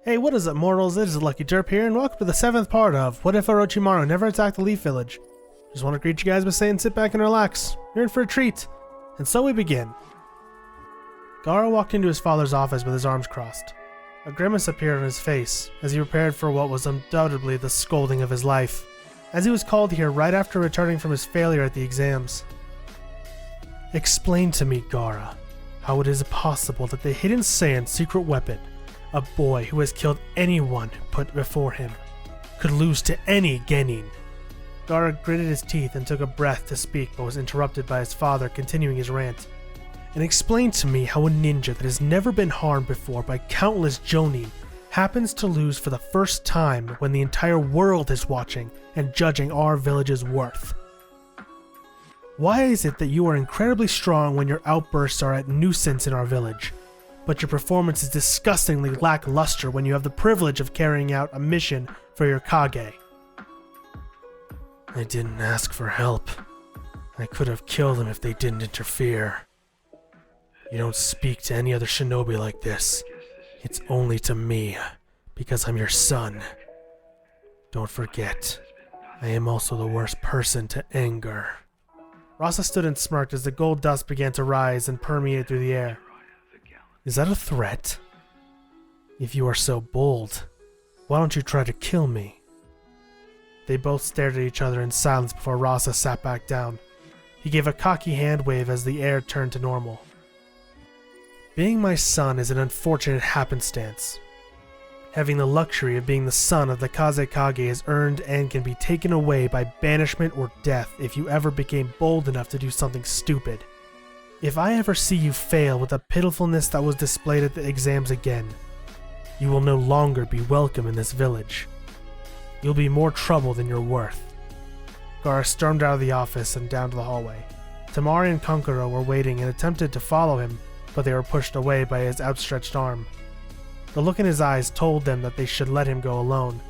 Hey, what is up, mortals? It is TheLuckyDerp here, and welcome to the 7th part of What If Orochimaru Never Attacked the Leaf Village. Just want to greet you guys by saying sit back and relax. You're in for a treat. And so we begin. Gaara walked into his father's office with his arms crossed. A grimace appeared on his face as he prepared for what was undoubtedly the scolding of his life, as he was called here right after returning from his failure at the exams. Explain to me, Gaara, how it is possible that the hidden Saiyan's secret weapon, a boy who has killed anyone put before him, could lose to any genin. Gaara gritted his teeth and took a breath to speak, but was interrupted by his father continuing his rant. And explain to me how a ninja that has never been harmed before by countless jonin happens to lose for the first time when the entire world is watching and judging our village's worth. Why is it that you are incredibly strong when your outbursts are a nuisance in our village, but your performance is disgustingly lackluster when you have the privilege of carrying out a mission for your Kage? I didn't ask for help. I could have killed them if they didn't interfere. You don't speak to any other shinobi like this. It's only to me, because I'm your son. Don't forget, I am also the worst person to anger. Rasa stood and smirked as the gold dust began to rise and permeate through the air. Is that a threat? If you are so bold, why don't you try to kill me? They both stared at each other in silence before Rasa sat back down. He gave a cocky hand wave as the air turned to normal. Being my son is an unfortunate happenstance. Having the luxury of being the son of the Kazekage is earned and can be taken away by banishment or death if you ever became bold enough to do something stupid. If I ever see you fail with the pitifulness that was displayed at the exams again, you will no longer be welcome in this village. You'll be more trouble than you're worth. Gaara stormed out of the office and down to the hallway. Temari and Kankuro were waiting and attempted to follow him, but they were pushed away by his outstretched arm. The look in his eyes told them that they should let him go alone,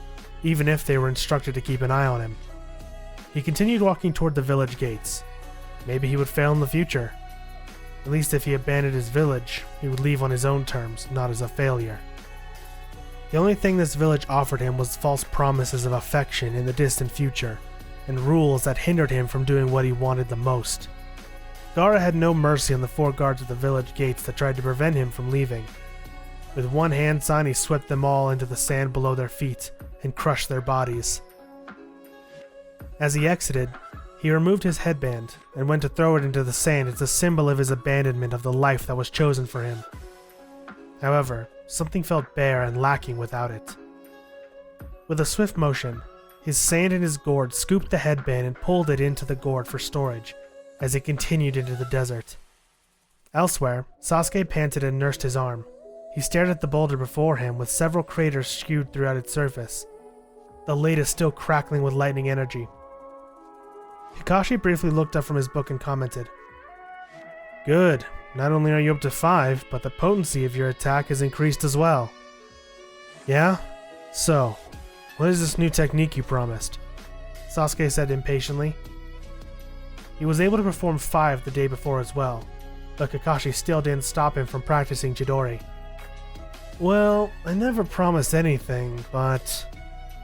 even if they were instructed to keep an eye on him. He continued walking toward the village gates. Maybe he would fail in the future. At least if he abandoned his village, he would leave on his own terms, not as a failure. The only thing this village offered him was false promises of affection in the distant future, and rules that hindered him from doing what he wanted the most. Gaara had no mercy on the 4 guards at the village gates that tried to prevent him from leaving. With one hand sign, he swept them all into the sand below their feet and crushed their bodies. As he exited, he removed his headband and went to throw it into the sand as a symbol of his abandonment of the life that was chosen for him. However, something felt bare and lacking without it. With a swift motion, his sand in his gourd scooped the headband and pulled it into the gourd for storage as it continued into the desert. Elsewhere, Sasuke panted and nursed his arm. He stared at the boulder before him with several craters skewed throughout its surface, the latest still crackling with lightning energy. Kakashi briefly looked up from his book and commented, "Good, not only are you up to 5, but the potency of your attack has increased as well." "Yeah? So, what is this new technique you promised?" Sasuke said impatiently. He was able to perform 5 the day before as well, but Kakashi still didn't stop him from practicing Chidori. "Well, I never promised anything, but..."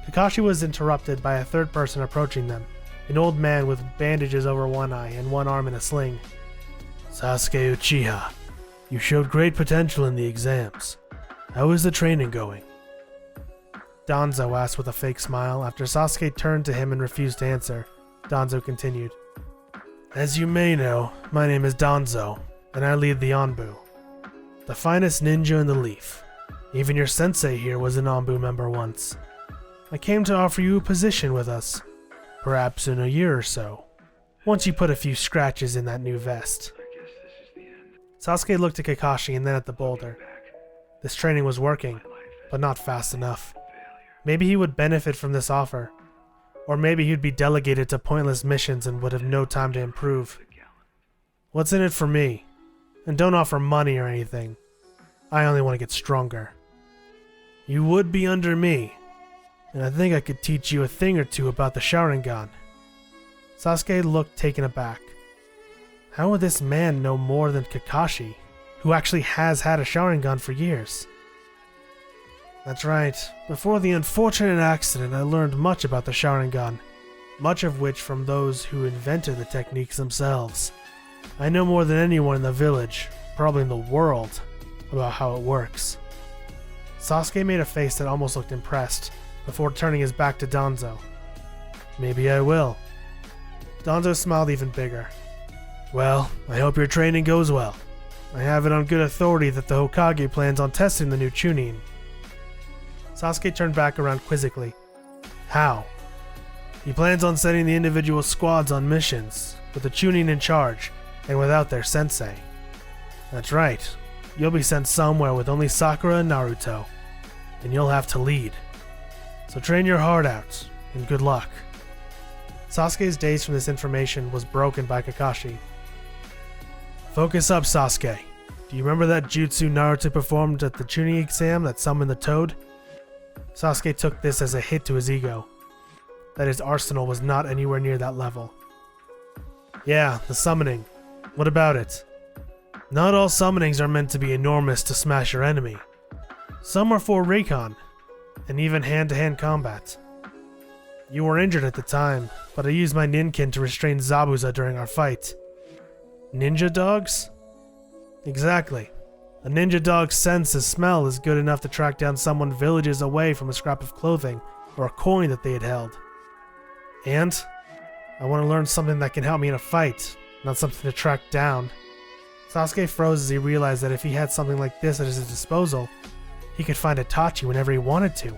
Kakashi was interrupted by a third person approaching them, an old man with bandages over one eye and one arm in a sling. "Sasuke Uchiha, you showed great potential in the exams. How is the training going?" Danzo asked with a fake smile. After Sasuke turned to him and refused to answer, Danzo continued. "As you may know, my name is Danzo, and I lead the Anbu, the finest ninja in the Leaf. Even your sensei here was an Anbu member once. I came to offer you a position with us, perhaps in a year or so, once you put a few scratches in that new vest." Sasuke looked at Kakashi and then at the boulder. This training was working, but not fast enough. Maybe he would benefit from this offer. Or maybe he'd be delegated to pointless missions and would have no time to improve. "What's in it for me? And don't offer money or anything. I only want to get stronger." "You would be under me, and I think I could teach you a thing or two about the Sharingan." Sasuke looked taken aback. How would this man know more than Kakashi, who actually has had a Sharingan for years? That's right. Before the unfortunate accident, I learned much about the Sharingan, much of which from those who invented the techniques themselves. I know more than anyone in the village, probably in the world, about how it works. Sasuke made a face that almost looked impressed, before turning his back to Danzo. Maybe I will. Danzo smiled even bigger. Well, I hope your training goes well. I have it on good authority that the Hokage plans on testing the new Chunin. Sasuke turned back around quizzically. How? He plans on sending the individual squads on missions, with the Chunin in charge, and without their sensei. That's right. You'll be sent somewhere with only Sakura and Naruto, and you'll have to lead. So train your heart out, and good luck. Sasuke's daze from this information was broken by Kakashi. Focus up, Sasuke. Do you remember that jutsu Naruto performed at the Chunin exam that summoned the toad? Sasuke took this as a hit to his ego, that his arsenal was not anywhere near that level. Yeah, the summoning. What about it? Not all summonings are meant to be enormous to smash your enemy. Some are for recon, and even hand-to-hand combat. You were injured at the time, but I used my ninkin to restrain Zabuza during our fight. Ninja dogs? Exactly. A ninja dog's sense of smell is good enough to track down someone villages away from a scrap of clothing or a coin that they had held. And I want to learn something that can help me in a fight, not something to track down. Sasuke froze as he realized that if he had something like this at his disposal, he could find Itachi whenever he wanted to,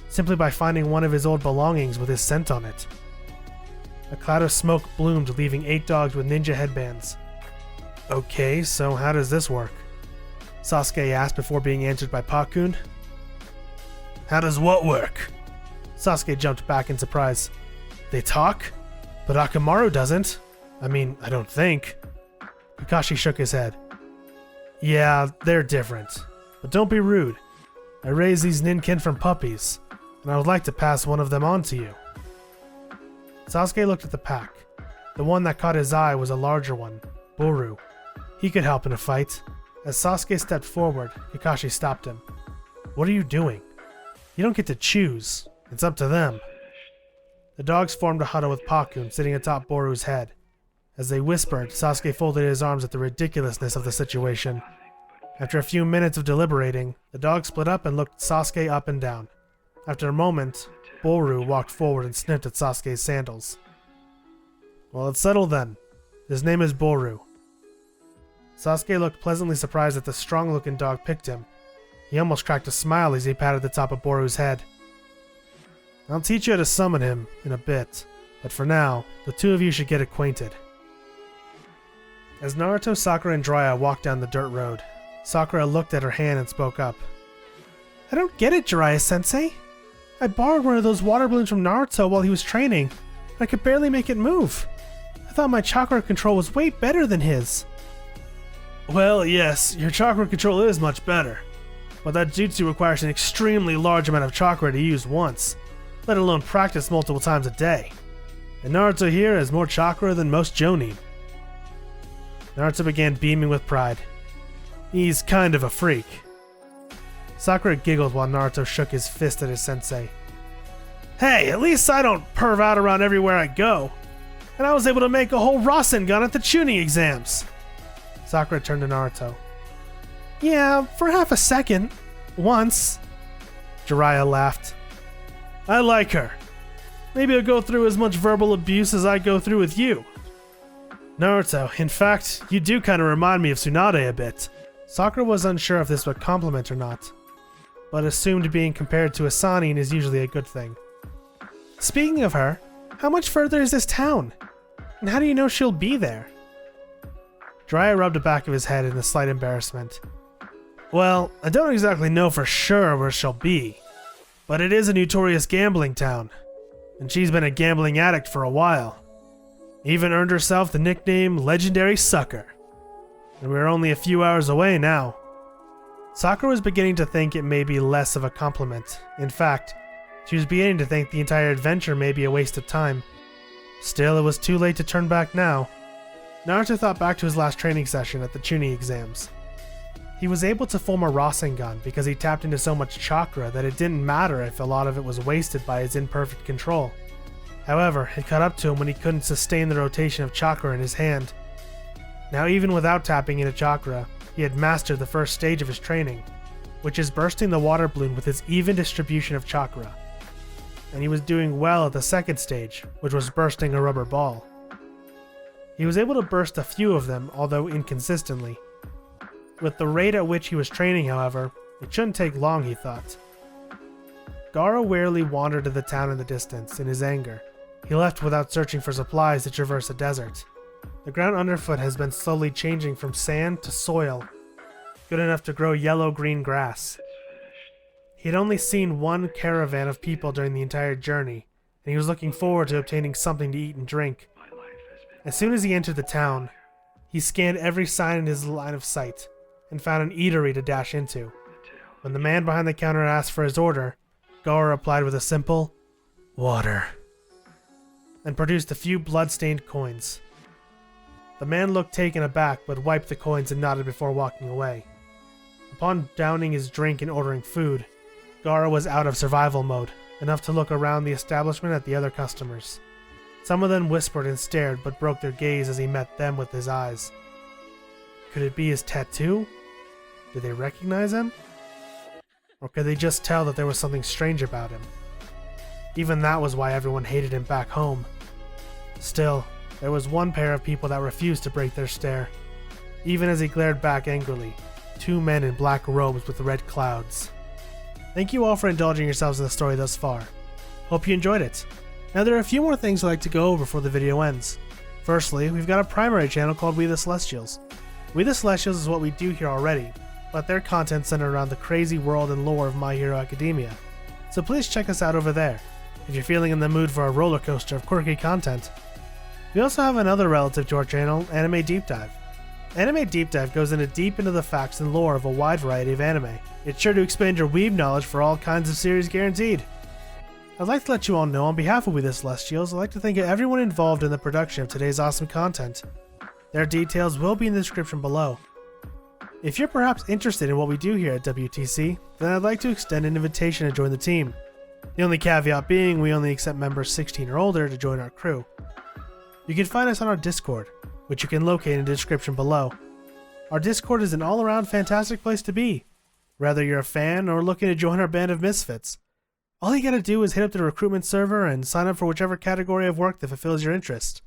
simply by finding one of his old belongings with his scent on it. A cloud of smoke bloomed, leaving 8 dogs with ninja headbands. Okay, so how does this work? Sasuke asked before being answered by Pakun. How does what work? Sasuke jumped back in surprise. They talk? But Akamaru doesn't. I mean, I don't think. Kakashi shook his head. Yeah, they're different. But don't be rude. I raised these ninkin from puppies, and I would like to pass one of them on to you. Sasuke looked at the pack. The one that caught his eye was a larger one, Boru. He could help in a fight. As Sasuke stepped forward, Kakashi stopped him. What are you doing? You don't get to choose. It's up to them. The dogs formed a huddle with Pakun sitting atop Boru's head. As they whispered, Sasuke folded his arms at the ridiculousness of the situation. After a few minutes of deliberating, the dogs split up and looked Sasuke up and down. After a moment, Boru walked forward and sniffed at Sasuke's sandals. Well, it's settled then. His name is Boru. Sasuke looked pleasantly surprised that the strong-looking dog picked him. He almost cracked a smile as he patted the top of Boru's head. I'll teach you how to summon him in a bit, but for now, the two of you should get acquainted. As Naruto, Sakura, and Jiraiya walked down the dirt road, Sakura looked at her hand and spoke up. I don't get it, Jiraiya-sensei. I borrowed one of those water balloons from Naruto while he was training, and I could barely make it move. I thought my chakra control was way better than his. Well, yes, your chakra control is much better, but that jutsu requires an extremely large amount of chakra to use once, let alone practice multiple times a day. And Naruto here has more chakra than most Jonin. Naruto began beaming with pride. He's kind of a freak. Sakura giggled while Naruto shook his fist at his sensei. Hey, at least I don't perv out around everywhere I go. And I was able to make a whole Rasengan at the Chunin exams. Sakura turned to Naruto. Yeah, for half a second. Once. Jiraiya laughed. I like her. Maybe I'll go through as much verbal abuse as I go through with you. Naruto, in fact, you do kind of remind me of Tsunade a bit. Sakura was unsure if this was a compliment or not, but assumed being compared to a Sannin is usually a good thing. Speaking of her, how much further is this town? And how do you know she'll be there? Jiraiya rubbed the back of his head in a slight embarrassment. Well, I don't exactly know for sure where she'll be, but it is a notorious gambling town, and she's been a gambling addict for a while. Even earned herself the nickname Legendary Sucker. And we're only a few hours away now. Sakura was beginning to think it may be less of a compliment. In fact, she was beginning to think the entire adventure may be a waste of time. Still, it was too late to turn back now. Naruto thought back to his last training session at the Chunin exams. He was able to form a Rasengan because he tapped into so much chakra that it didn't matter if a lot of it was wasted by his imperfect control. However, it caught up to him when he couldn't sustain the rotation of chakra in his hand. Now, even without tapping into chakra, he had mastered the first stage of his training, which is bursting the water balloon with his even distribution of chakra. And he was doing well at the second stage, which was bursting a rubber ball. He was able to burst a few of them, although inconsistently. With the rate at which he was training, however, it shouldn't take long, he thought. Gaara warily wandered to the town in the distance, in his anger. He left without searching for supplies to traverse a desert. The ground underfoot has been slowly changing from sand to soil, good enough to grow yellow-green grass. He had only seen one caravan of people during the entire journey, and he was looking forward to obtaining something to eat and drink. As soon as he entered the town, he scanned every sign in his line of sight, and found an eatery to dash into. When the man behind the counter asked for his order, Gaara replied with a simple, "Water," and produced a few blood-stained coins. The man looked taken aback, but wiped the coins and nodded before walking away. Upon downing his drink and ordering food, Gaara was out of survival mode, enough to look around the establishment at the other customers. Some of them whispered and stared, but broke their gaze as he met them with his eyes. Could it be his tattoo? Did they recognize him? Or could they just tell that there was something strange about him? Even that was why everyone hated him back home. Still, there was one pair of people that refused to break their stare. Even as he glared back angrily, two men in black robes with red clouds. Thank you all for indulging yourselves in the story thus far. Hope you enjoyed it. Now there are a few more things I'd like to go over before the video ends. Firstly, we've got a primary channel called We the Celestials. We the Celestials is what we do here already, but their content centered around the crazy world and lore of My Hero Academia. So please check us out over there, if you're feeling in the mood for a roller coaster of quirky content. We also have another relative to our channel, Anime Deep Dive. Anime Deep Dive goes deep into the facts and lore of a wide variety of anime. It's sure to expand your weeb knowledge for all kinds of series guaranteed. I'd like to let you all know on behalf of We the Celestials, I'd like to thank everyone involved in the production of today's awesome content. Their details will be in the description below. If you're perhaps interested in what we do here at WTC, then I'd like to extend an invitation to join the team. The only caveat being we only accept members 16 or older to join our crew. You can find us on our Discord, which you can locate in the description below. Our Discord is an all-around fantastic place to be, whether you're a fan or looking to join our band of misfits. All you gotta do is hit up the recruitment server and sign up for whichever category of work that fulfills your interest.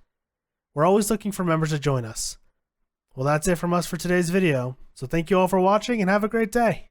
We're always looking for members to join us. Well, that's it from us for today's video, so thank you all for watching and have a great day.